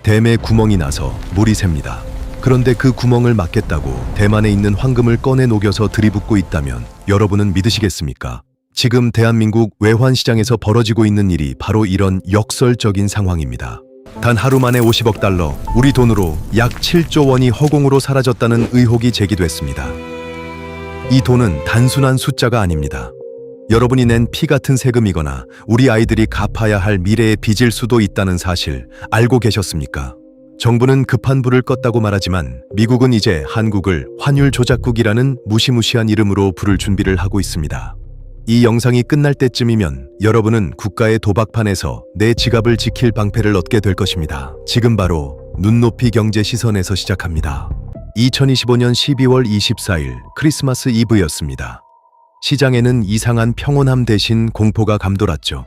댐에 구멍이 나서 물이 셉니다. 그런데 그 구멍을 막겠다고 대만에 있는 황금을 꺼내 녹여서 들이붓고 있다면 여러분은 믿으시겠습니까? 지금 대한민국 외환시장에서 벌어지고 있는 일이 바로 이런 역설적인 상황입니다. 단 하루 만에 50억 달러, 우리 돈으로 약 7조 원이 허공으로 사라졌다는 의혹이 제기됐습니다. 이 돈은 단순한 숫자가 아닙니다. 여러분이 낸 피 같은 세금이거나 우리 아이들이 갚아야 할 미래의 빚일 수도 있다는 사실 알고 계셨습니까? 정부는 급한 불을 껐다고 말하지만 미국은 이제 한국을 환율 조작국이라는 무시무시한 이름으로 부를 준비를 하고 있습니다. 이 영상이 끝날 때쯤이면 여러분은 국가의 도박판에서 내 지갑을 지킬 방패를 얻게 될 것입니다. 지금 바로 눈높이 경제 시선에서 시작합니다. 2025년 12월 24일 크리스마스 이브였습니다. 시장에는 이상한 평온함 대신 공포가 감돌았죠.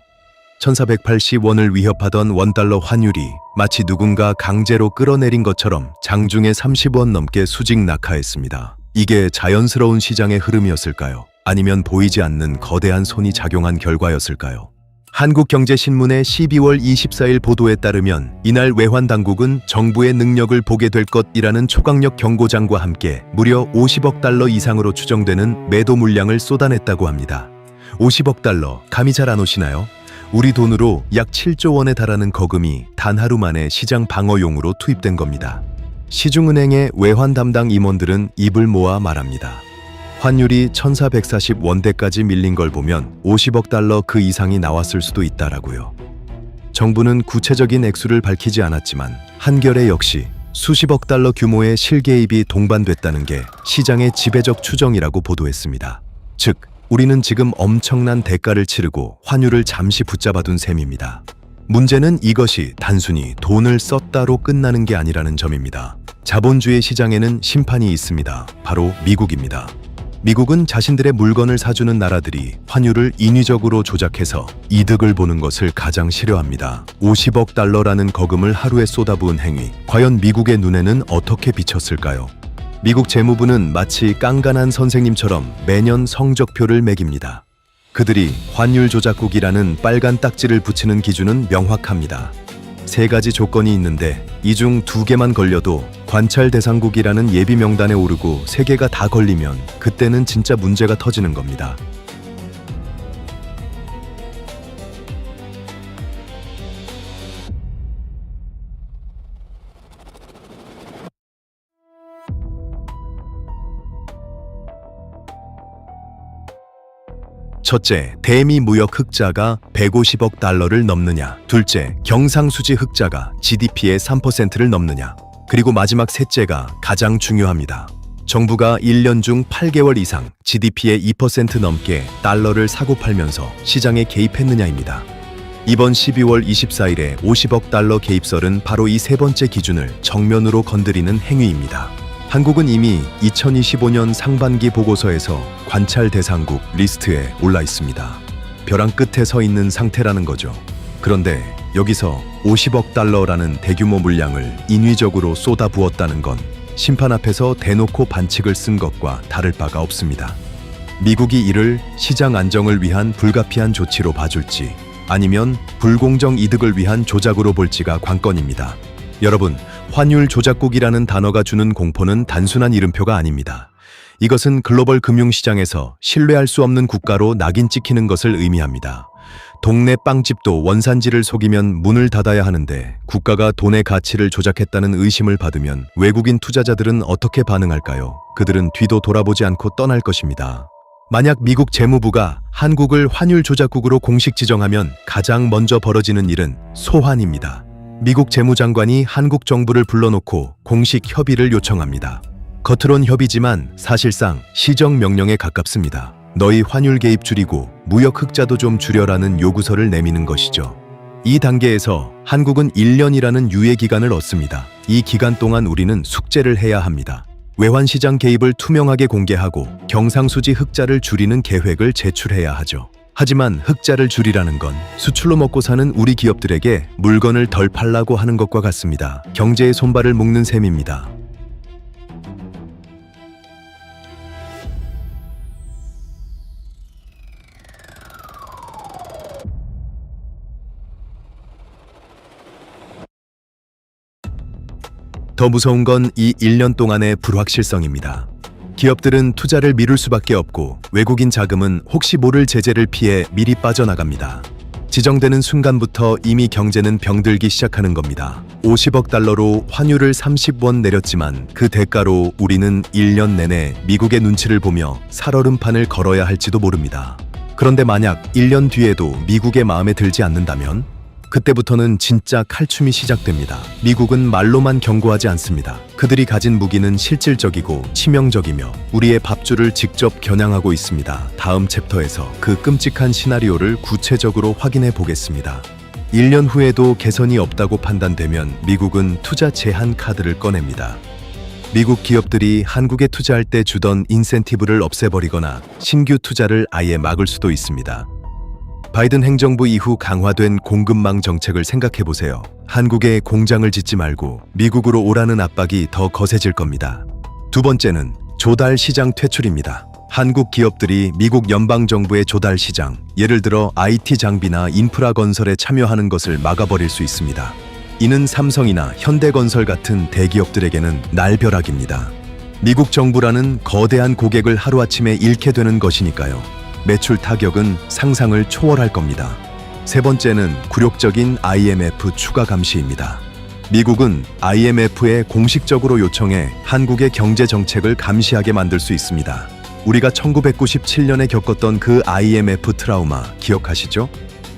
1480원을 위협하던 원달러 환율이 마치 누군가 강제로 끌어내린 것처럼 장중에 30원 넘게 수직 낙하했습니다. 이게 자연스러운 시장의 흐름이었을까요? 아니면 보이지 않는 거대한 손이 작용한 결과였을까요? 한국경제신문의 12월 24일 보도에 따르면 이날 외환당국은 정부의 능력을 보게 될 것이라는 초강력 경고장과 함께 무려 50억 달러 이상으로 추정되는 매도 물량을 쏟아냈다고 합니다. 50억 달러, 감이 잘 안 오시나요? 우리 돈으로 약 7조 원에 달하는 거금이 단 하루 만에 시장 방어용으로 투입된 겁니다. 시중은행의 외환 담당 임원들은 입을 모아 말합니다. 환율이 1440원대까지 밀린 걸 보면 50억 달러 그 이상이 나왔을 수도 있다라고요. 정부는 구체적인 액수를 밝히지 않았지만 한겨레 역시 수십억 달러 규모의 실개입이 동반됐다는 게 시장의 지배적 추정이라고 보도했습니다. 즉, 우리는 지금 엄청난 대가를 치르고 환율을 잠시 붙잡아둔 셈입니다. 문제는 이것이 단순히 돈을 썼다로 끝나는 게 아니라는 점입니다. 자본주의 시장에는 심판이 있습니다. 바로 미국입니다. 미국은 자신들의 물건을 사주는 나라들이 환율을 인위적으로 조작해서 이득을 보는 것을 가장 싫어합니다. 50억 달러라는 거금을 하루에 쏟아부은 행위, 과연 미국의 눈에는 어떻게 비쳤을까요? 미국 재무부는 마치 깐깐한 선생님처럼 매년 성적표를 매깁니다. 그들이 환율 조작국이라는 빨간 딱지를 붙이는 기준은 명확합니다. 3가지 조건이 있는데 이 중 2개만 걸려도 관찰 대상국이라는 예비 명단에 오르고 3개가 다 걸리면 그때는 진짜 문제가 터지는 겁니다. 첫째, 대미 무역 흑자가 150억 달러를 넘느냐. 둘째, 경상수지 흑자가 GDP의 3%를 넘느냐. 그리고 마지막 셋째가 가장 중요합니다. 정부가 1년 중 8개월 이상 GDP의 2% 넘게 달러를 사고 팔면서 시장에 개입했느냐입니다. 이번 12월 24일에 50억 달러 개입설은 바로 이 세 번째 기준을 정면으로 건드리는 행위입니다. 한국은 이미 2025년 상반기 보고서에서 관찰 대상국 리스트에 올라 있습니다. 벼랑 끝에 서 있는 상태라는 거죠. 그런데 여기서 50억 달러라는 대규모 물량을 인위적으로 쏟아부었다는 건 심판 앞에서 대놓고 반칙을 쓴 것과 다를 바가 없습니다. 미국이 이를 시장 안정을 위한 불가피한 조치로 봐줄지 아니면 불공정 이득을 위한 조작으로 볼지가 관건입니다. 여러분, 환율 조작국이라는 단어가 주는 공포는 단순한 이름표가 아닙니다. 이것은 글로벌 금융시장에서 신뢰할 수 없는 국가로 낙인 찍히는 것을 의미합니다. 동네 빵집도 원산지를 속이면 문을 닫아야 하는데 국가가 돈의 가치를 조작했다는 의심을 받으면 외국인 투자자들은 어떻게 반응할까요? 그들은 뒤도 돌아보지 않고 떠날 것입니다. 만약 미국 재무부가 한국을 환율 조작국으로 공식 지정하면 가장 먼저 벌어지는 일은 소환입니다. 미국 재무장관이 한국 정부를 불러놓고 공식 협의를 요청합니다. 겉으론 협의지만 사실상 시정명령에 가깝습니다. 너희 환율 개입 줄이고 무역 흑자도 좀 줄여라는 요구서를 내미는 것이죠. 이 단계에서 한국은 1년이라는 유예 기간을 얻습니다. 이 기간 동안 우리는 숙제를 해야 합니다. 외환시장 개입을 투명하게 공개하고 경상수지 흑자를 줄이는 계획을 제출해야 하죠. 하지만 흑자를 줄이라는 건 수출로 먹고 사는 우리 기업들에게 물건을 덜 팔라고 하는 것과 같습니다. 경제의 손발을 묶는 셈입니다. 더 무서운 건 이 1년 동안의 불확실성입니다. 기업들은 투자를 미룰 수밖에 없고 외국인 자금은 혹시 모를 제재를 피해 미리 빠져나갑니다. 지정되는 순간부터 이미 경제는 병들기 시작하는 겁니다. 50억 달러로 환율을 30원 내렸지만 그 대가로 우리는 1년 내내 미국의 눈치를 보며 살얼음판을 걸어야 할지도 모릅니다. 그런데 만약 1년 뒤에도 미국의 마음에 들지 않는다면 그때부터는 진짜 칼춤이 시작됩니다. 미국은 말로만 경고하지 않습니다. 그들이 가진 무기는 실질적이고 치명적이며 우리의 밥줄을 직접 겨냥하고 있습니다. 다음 챕터에서 그 끔찍한 시나리오를 구체적으로 확인해 보겠습니다. 1년 후에도 개선이 없다고 판단되면 미국은 투자 제한 카드를 꺼냅니다. 미국 기업들이 한국에 투자할 때 주던 인센티브를 없애버리거나 신규 투자를 아예 막을 수도 있습니다. 바이든 행정부 이후 강화된 공급망 정책을 생각해보세요. 한국에 공장을 짓지 말고 미국으로 오라는 압박이 더 거세질 겁니다. 두 번째는 조달 시장 퇴출입니다. 한국 기업들이 미국 연방정부의 조달 시장, 예를 들어 IT 장비나 인프라 건설에 참여하는 것을 막아버릴 수 있습니다. 이는 삼성이나 현대건설 같은 대기업들에게는 날벼락입니다. 미국 정부라는 거대한 고객을 하루아침에 잃게 되는 것이니까요. 매출 타격은 상상을 초월할 겁니다. 세 번째는 굴욕적인 IMF 추가 감시입니다. 미국은 IMF에 공식적으로 요청해 한국의 경제 정책을 감시하게 만들 수 있습니다. 우리가 1997년에 겪었던 그 IMF 트라우마 기억하시죠?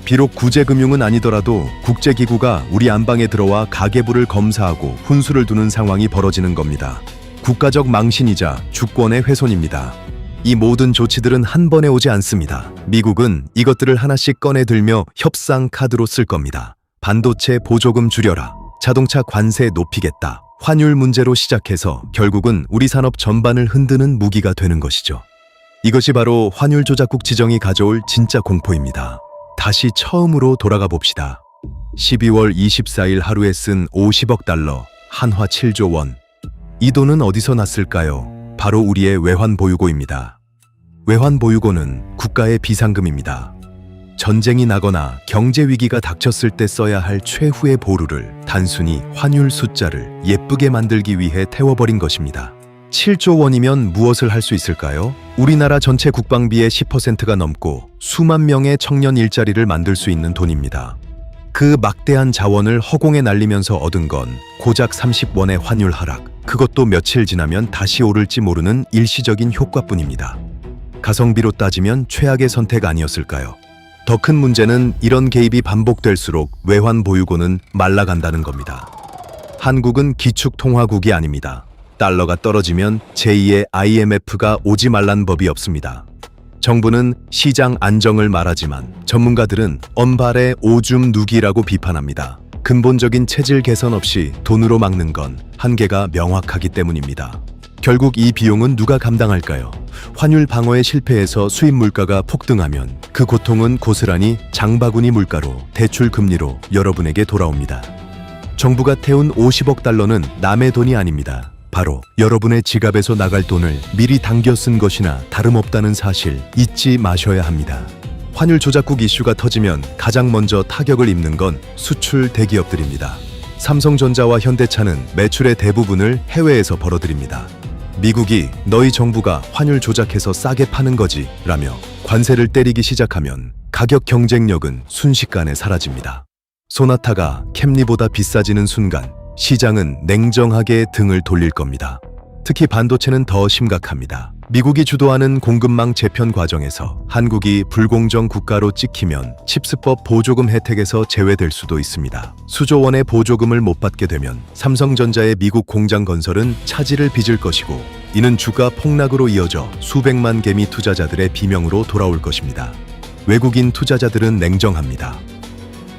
비록 구제금융은 아니더라도 국제기구가 우리 안방에 들어와 가계부를 검사하고 훈수를 두는 상황이 벌어지는 겁니다. 국가적 망신이자 주권의 훼손입니다. 이 모든 조치들은 한 번에 오지 않습니다. 미국은 이것들을 하나씩 꺼내 들며 협상 카드로 쓸 겁니다. 반도체 보조금 줄여라. 자동차 관세 높이겠다. 환율 문제로 시작해서 결국은 우리 산업 전반을 흔드는 무기가 되는 것이죠. 이것이 바로 환율 조작국 지정이 가져올 진짜 공포입니다. 다시 처음으로 돌아가 봅시다. 12월 24일 하루에 쓴 50억 달러, 한화 7조 원. 이 돈은 어디서 났을까요? 바로 우리의 외환보유고입니다. 외환보유고는 국가의 비상금입니다. 전쟁이 나거나 경제위기가 닥쳤을 때 써야 할 최후의 보루를 단순히 환율 숫자를 예쁘게 만들기 위해 태워버린 것입니다. 7조 원이면 무엇을 할 수 있을까요? 우리나라 전체 국방비의 10%가 넘고 수만 명의 청년 일자리를 만들 수 있는 돈입니다. 그 막대한 자원을 허공에 날리면서 얻은 건 고작 30원의 환율 하락, 그것도 며칠 지나면 다시 오를지 모르는 일시적인 효과뿐입니다. 가성비로 따지면 최악의 선택 아니었을까요? 더 큰 문제는 이런 개입이 반복될수록 외환 보유고는 말라간다는 겁니다. 한국은 기축통화국이 아닙니다. 달러가 떨어지면 제2의 IMF가 오지 말란 법이 없습니다. 정부는 시장 안정을 말하지만 전문가들은 언발의 오줌 누기라고 비판합니다. 근본적인 체질 개선 없이 돈으로 막는 건 한계가 명확하기 때문입니다. 결국 이 비용은 누가 감당할까요? 환율 방어에 실패해서 수입 물가가 폭등하면 그 고통은 고스란히 장바구니 물가로, 대출 금리로 여러분에게 돌아옵니다. 정부가 태운 50억 달러는 남의 돈이 아닙니다. 바로 여러분의 지갑에서 나갈 돈을 미리 당겨 쓴 것이나 다름없다는 사실 잊지 마셔야 합니다. 환율 조작국 이슈가 터지면 가장 먼저 타격을 입는 건 수출 대기업들입니다. 삼성전자와 현대차는 매출의 대부분을 해외에서 벌어들입니다. 미국이 너희 정부가 환율 조작해서 싸게 파는 거지 라며 관세를 때리기 시작하면 가격 경쟁력은 순식간에 사라집니다. 소나타가 캠리보다 비싸지는 순간 시장은 냉정하게 등을 돌릴 겁니다. 특히 반도체는 더 심각합니다. 미국이 주도하는 공급망 재편 과정에서 한국이 불공정 국가로 찍히면 칩스법 보조금 혜택에서 제외될 수도 있습니다. 수조 원의 보조금을 못 받게 되면 삼성전자의 미국 공장 건설은 차질을 빚을 것이고 이는 주가 폭락으로 이어져 수백만 개미 투자자들의 비명으로 돌아올 것입니다. 외국인 투자자들은 냉정합니다.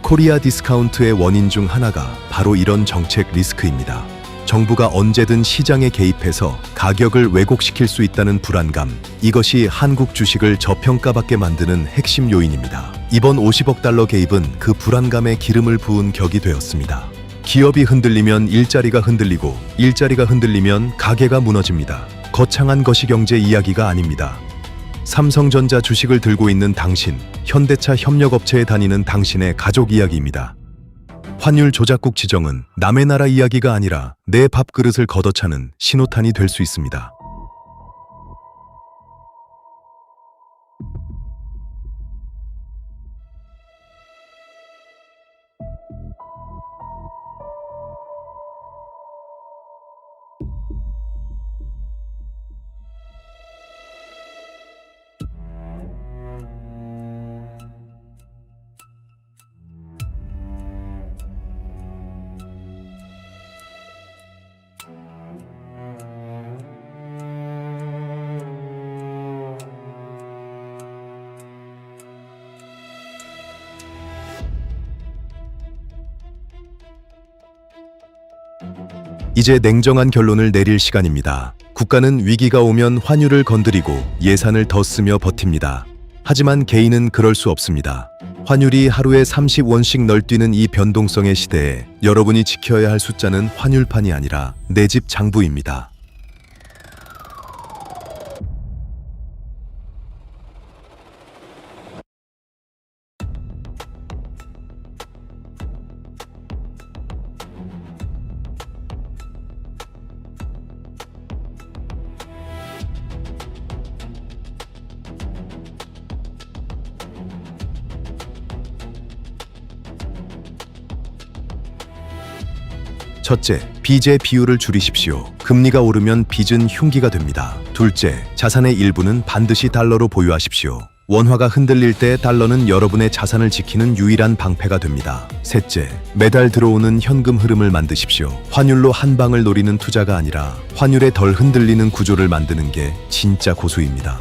코리아 디스카운트의 원인 중 하나가 바로 이런 정책 리스크입니다. 정부가 언제든 시장에 개입해서 가격을 왜곡시킬 수 있다는 불안감, 이것이 한국 주식을 저평가받게 만드는 핵심 요인입니다. 이번 50억 달러 개입은 그 불안감에 기름을 부은 격이 되었습니다. 기업이 흔들리면 일자리가 흔들리고 일자리가 흔들리면 가게가 무너집니다. 거창한 거시경제 이야기가 아닙니다. 삼성전자 주식을 들고 있는 당신, 현대차 협력업체에 다니는 당신의 가족 이야기입니다. 환율 조작국 지정은 남의 나라 이야기가 아니라 내 밥그릇을 걷어차는 신호탄이 될 수 있습니다. 이제 냉정한 결론을 내릴 시간입니다. 국가는 위기가 오면 환율을 건드리고 예산을 더 쓰며 버팁니다. 하지만 개인은 그럴 수 없습니다. 환율이 하루에 30원씩 널뛰는 이 변동성의 시대에 여러분이 지켜야 할 숫자는 환율판이 아니라 내 집 장부입니다. 첫째, 빚의 비율을 줄이십시오. 금리가 오르면 빚은 흉기가 됩니다. 둘째, 자산의 일부는 반드시 달러로 보유하십시오. 원화가 흔들릴 때 달러는 여러분의 자산을 지키는 유일한 방패가 됩니다. 셋째, 매달 들어오는 현금 흐름을 만드십시오. 환율로 한 방을 노리는 투자가 아니라 환율에 덜 흔들리는 구조를 만드는 게 진짜 고수입니다.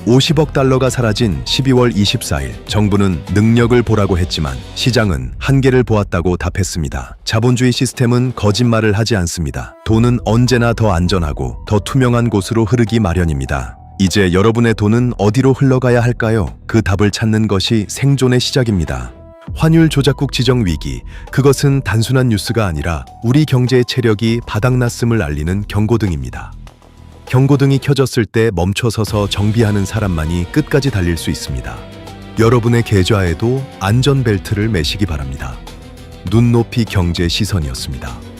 50억 달러가 사라진 12월 24일, 정부는 능력을 보라고 했지만 시장은 한계를 보았다고 답했습니다. 자본주의 시스템은 거짓말을 하지 않습니다. 돈은 언제나 더 안전하고 더 투명한 곳으로 흐르기 마련입니다. 이제 여러분의 돈은 어디로 흘러가야 할까요? 그 답을 찾는 것이 생존의 시작입니다. 환율 조작국 지정 위기, 그것은 단순한 뉴스가 아니라 우리 경제의 체력이 바닥났음을 알리는 경고등입니다. 경고등이 켜졌을 때 멈춰서서 정비하는 사람만이 끝까지 달릴 수 있습니다. 여러분의 계좌에도 안전벨트를 매시기 바랍니다. 눈높이 경제 시선이었습니다.